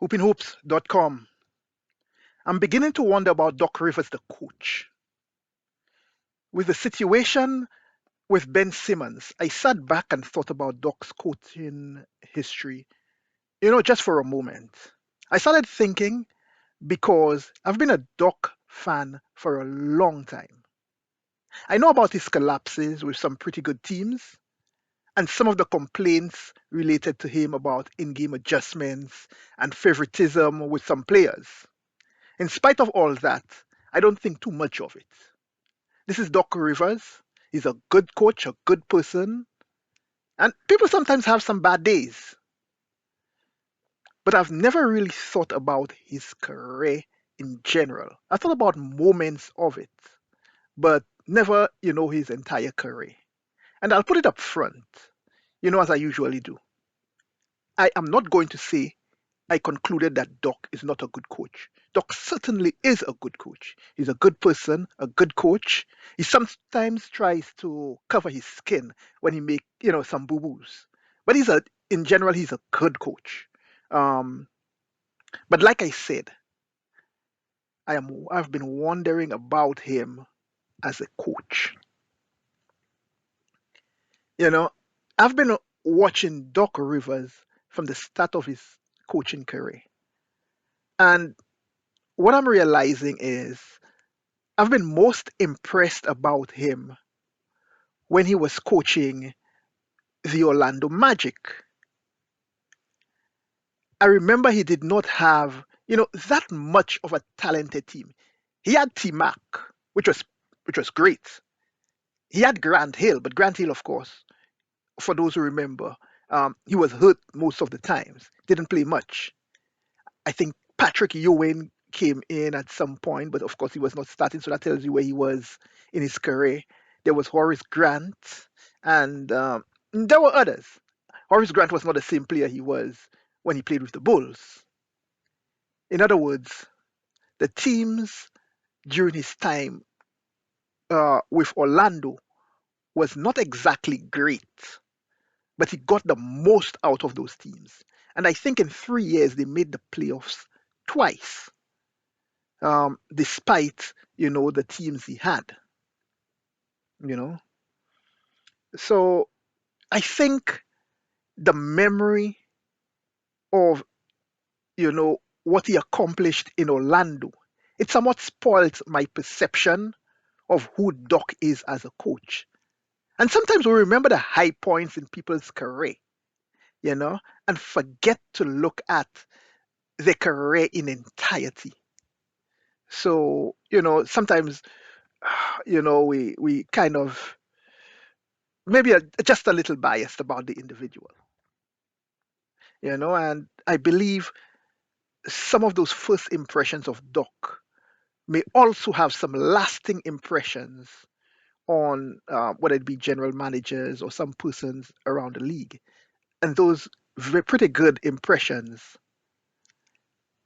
hoopinhoops.com. I'm beginning to wonder about Doc Rivers, the coach. With the situation with Ben Simmons, I sat back and thought about Doc's coaching history, just for a moment. I started thinking because I've been a Doc fan for a long time. I know about his collapses with some pretty good teams and some of the complaints related to him about in game adjustments and favoritism with some players. In spite of all that, I don't think too much of it. This is Doc Rivers. He's a good coach, a good person, and people sometimes have some bad days. But I've never really thought about his career in general. I thought about moments of it, but never, his entire career. And I'll put it up front, as I usually do. I am not going to say I concluded that Doc is not a good coach. Doc certainly is a good coach. He's a good person, a good coach. He sometimes tries to cover his skin when he make some boo boos, but in general he's a good coach. Um, but like I said, I've been wondering about him as a coach. You know, I've been watching Doc Rivers from the start of his coaching career, and what I'm realizing is I've been most impressed about him when he was coaching the Orlando Magic. I remember he did not have, that much of a talented team. He had T Mac, which was great. He had Grant Hill, but Grant Hill, of course, for those who remember, he was hurt most of the times. Didn't play much. I think Patrick Ewing came in at some point, but of course he was not starting, so that tells you where he was in his career. There was Horace Grant, and there were others. Horace Grant was not the same player he was when he played with the Bulls. In other words, the teams during his time with Orlando was not exactly great, but he got the most out of those teams. And I think in 3 years they made the playoffs twice, despite the teams he had. You know, so I think the memory of what he accomplished in Orlando, it somewhat spoils my perception of who Doc is as a coach. And sometimes we remember the high points in people's career, you know, and forget to look at their career in entirety. So, sometimes, we kind of maybe just a little biased about the individual, and I believe some of those first impressions of Doc may also have some lasting impressions on whether it be general managers or some persons around the league. And those pretty good impressions,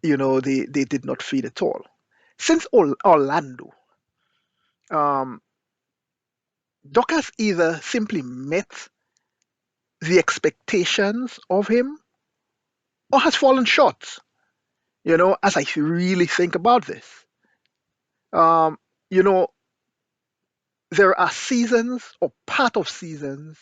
they did not fade at all. Since Orlando, um, Doc has either simply met the expectations of him or has fallen short, as I really think about this. Um, you know, there are seasons or part of seasons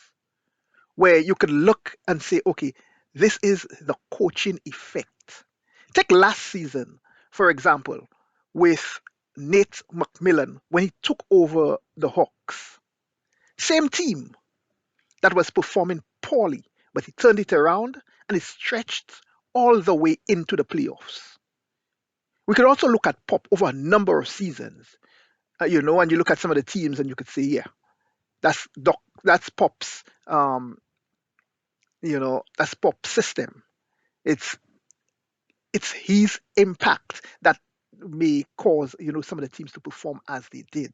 where you could look and say, okay, this is the coaching effect. Take last season, for example, with Nate McMillan when he took over the Hawks. Same team that was performing poorly, but he turned it around and it stretched all the way into the playoffs. We could also look at Pop over a number of seasons, and you look at some of the teams and you could say, yeah, that's Pop's, that's Pop's system. It's it's his impact that may cause some of the teams to perform as they did.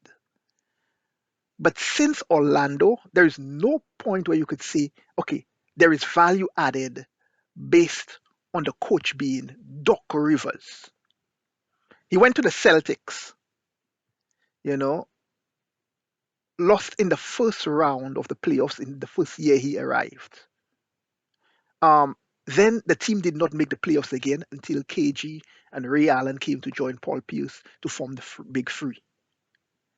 But since Orlando, there is no point where you could say, okay, there is value added based on the coach being Doc Rivers. He went to the Celtics, you know, lost in the first round of the playoffs in the first year he arrived. Um, Then the team did not make the playoffs again until KG and Ray Allen came to join Paul Pierce to form the Big Three.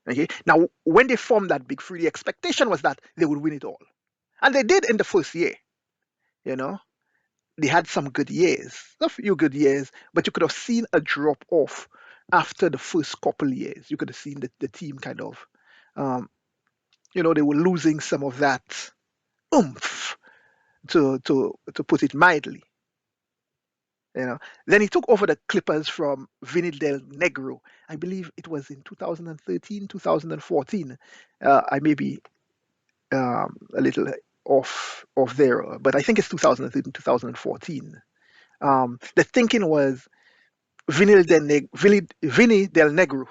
Okay. Now, when they formed that Big Three, the expectation was that they would win it all, and they did in the first year. You know, they had some good years, a few good years, but you could have seen a drop off after the first couple years. You could have seen the team kind of, um, they were losing some of that oomph, to put it mildly. You know, then he took over the Clippers from Vinny Del Negro. I believe it was in 2013, 2014. I may be a little off there, but I think it's 2013, 2014. The thinking was Vinny Del Negro.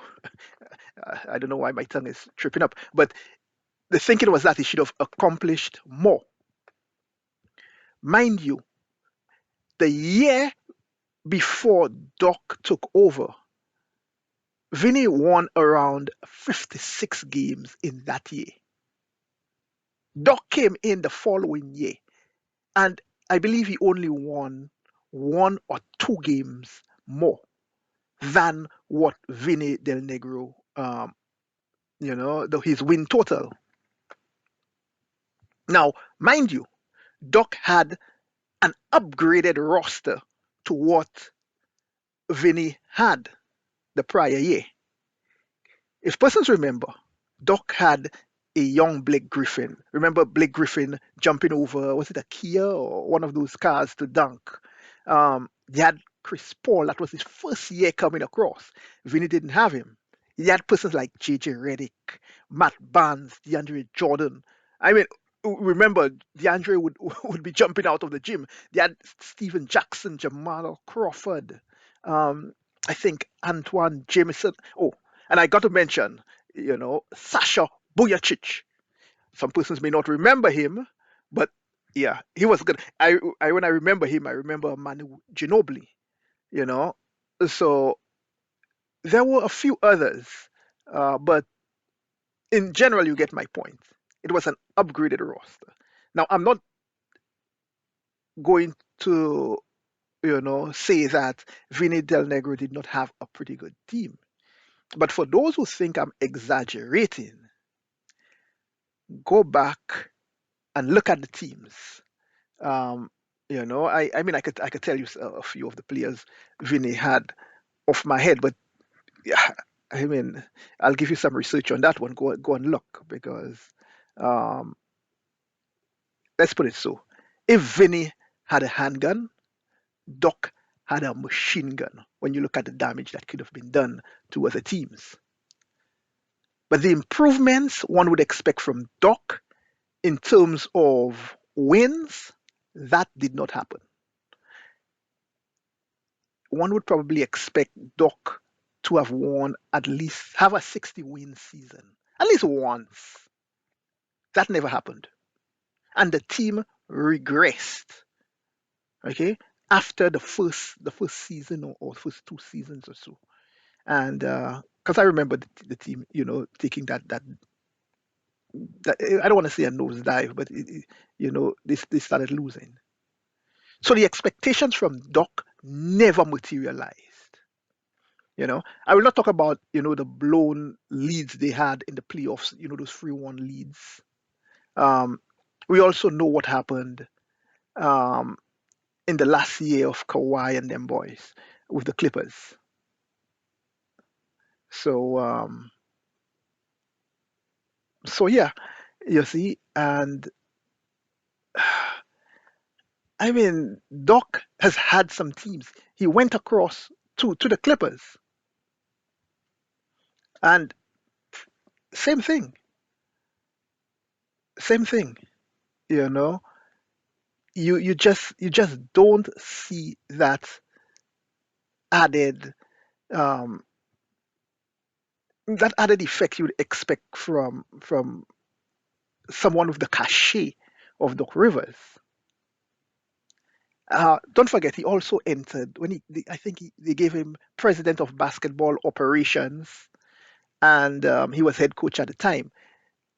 I don't know why my tongue is tripping up, but the thinking was that he should have accomplished more. Mind you, the year before Doc took over, Vinny won around 56 games in that year. Doc came in the following year, and I believe he only won one or two games more than what Vinny Del Negro, his win total. Now, mind you, Doc had an upgraded roster to what Vinny had the prior year. If persons remember, Doc had a young Blake Griffin. Remember Blake Griffin jumping over, was it a Kia or one of those cars to dunk? He had Chris Paul, that was his first year coming across. Vinny didn't have him. He had persons like JJ Redick, Matt Barnes, DeAndre Jordan. I mean, remember, DeAndre would would be jumping out of the gym. They had Steven Jackson, Jamal Crawford, I think Antoine Jameson. Oh, and I got to mention, Sasha Bojacic. Some persons may not remember him, but yeah, he was good. I when I remember him, I remember Manu Ginobili. You know, so there were a few others, but in general, you get my point. It was an upgraded roster. Now, I'm not going to, say that Vinny Del Negro did not have a pretty good team. But for those who think I'm exaggerating, go back and look at the teams. Um, I mean, I could tell you a few of the players Vinny had off my head, but yeah, I mean, I'll give you some research on that one. Go and look because um, let's put it so: if Vinny had a handgun, Doc had a machine gun. When you look at the damage that could have been done to other teams, but the improvements one would expect from Doc in terms of wins, that did not happen. One would probably expect Doc to have won at least have a 60 win season at least once. That never happened, and the team regressed. Okay, after the first season or first two seasons or so, and because I remember the team, taking that I don't want to say a nosedive, but they started losing. So the expectations from Doc never materialized. I will not talk about the blown leads they had in the playoffs. Those 3-1 leads. Um, we also know what happened um, in the last year of Kawhi and them boys with the Clippers. So yeah, you see, and I mean, Doc has had some teams. He went across to the Clippers, and same thing, same thing. You know, you just don't see that added um, that added effect you'd expect from someone with the cachet of Doc Rivers. Don't forget, he also entered when I think they gave him president of basketball operations, and he was head coach at the time.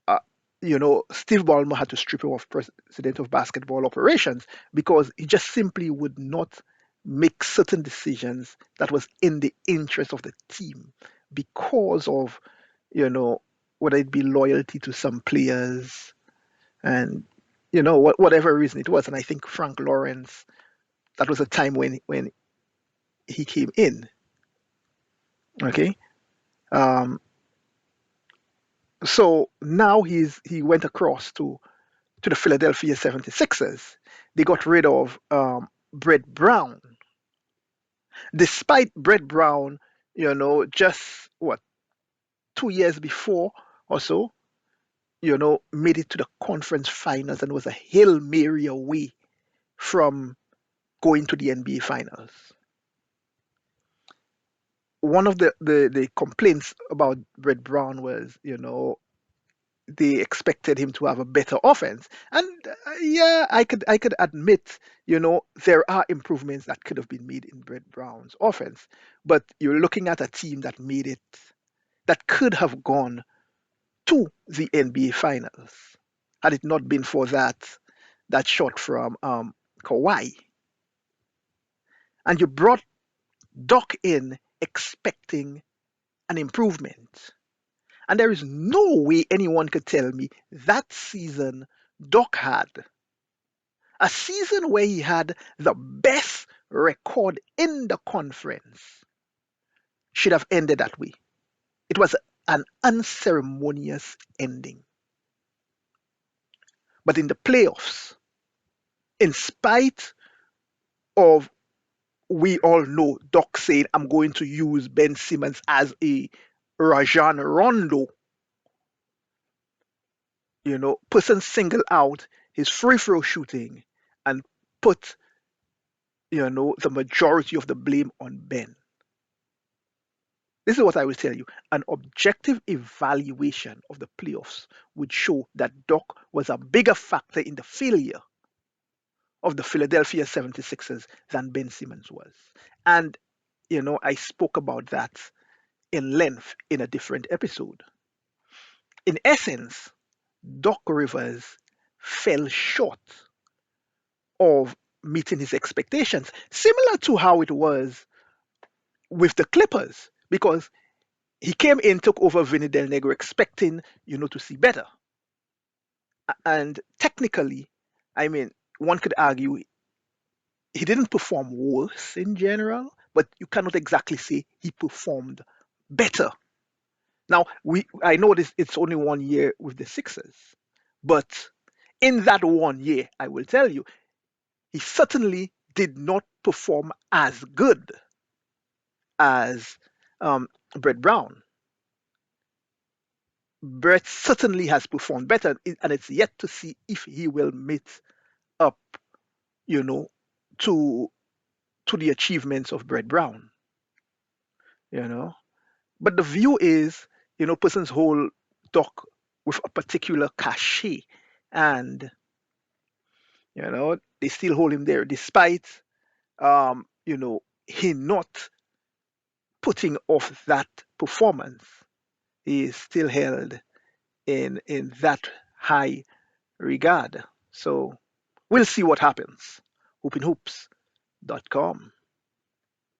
Uh, Steve Ballmer had to strip him of president of basketball operations because he just simply would not make certain decisions that was in the interest of the team because of, you know, whether it be loyalty to some players and, whatever reason it was. And I think Frank Lawrence, that was a time when he came in. Okay. Um, so now he went across to the Philadelphia 76ers. They got rid of Brett Brown. Despite Brett Brown, just what, 2 years before or so, made it to the conference finals and was a Hail Mary away from going to the NBA finals. One of the complaints about Brett Brown was, they expected him to have a better offense. And yeah, I could admit, there are improvements that could have been made in Brett Brown's offense. But you're looking at a team that could have gone to the NBA finals had it not been for that shot from Kawhi. And you brought Doc in expecting an improvement. And there is no way anyone could tell me that season Doc had a season where he had the best record in the conference should have ended that way. It was an unceremonious ending. But in the playoffs, in spite of, we all know Doc saying, I'm going to use Ben Simmons as a Rajon Rondo, person single out his free throw shooting and put, the majority of the blame on Ben. This is what I will tell you. An objective evaluation of the playoffs would show that Doc was a bigger factor in the failure of the Philadelphia 76ers than Ben Simmons was. And, I spoke about that in length in a different episode. In essence, Doc Rivers fell short of meeting his expectations, similar to how it was with the Clippers, because he came in, took over Vinny Del Negro, expecting, to see better. And technically, I mean, one could argue he didn't perform worse in general, but you cannot exactly say he performed better. Now, I know this it's only 1 year with the Sixers, but in that 1 year, I will tell you, he certainly did not perform as good as Brett Brown. Brett certainly has performed better, and it's yet to see if he will meet up, you know, to the achievements of Brett Brown. You know, but the view is, persons hold Doc with a particular cachet, and they still hold him there despite, he not putting off that performance. He is still held in that high regard. So we'll see what happens. Hoopinhoops.com.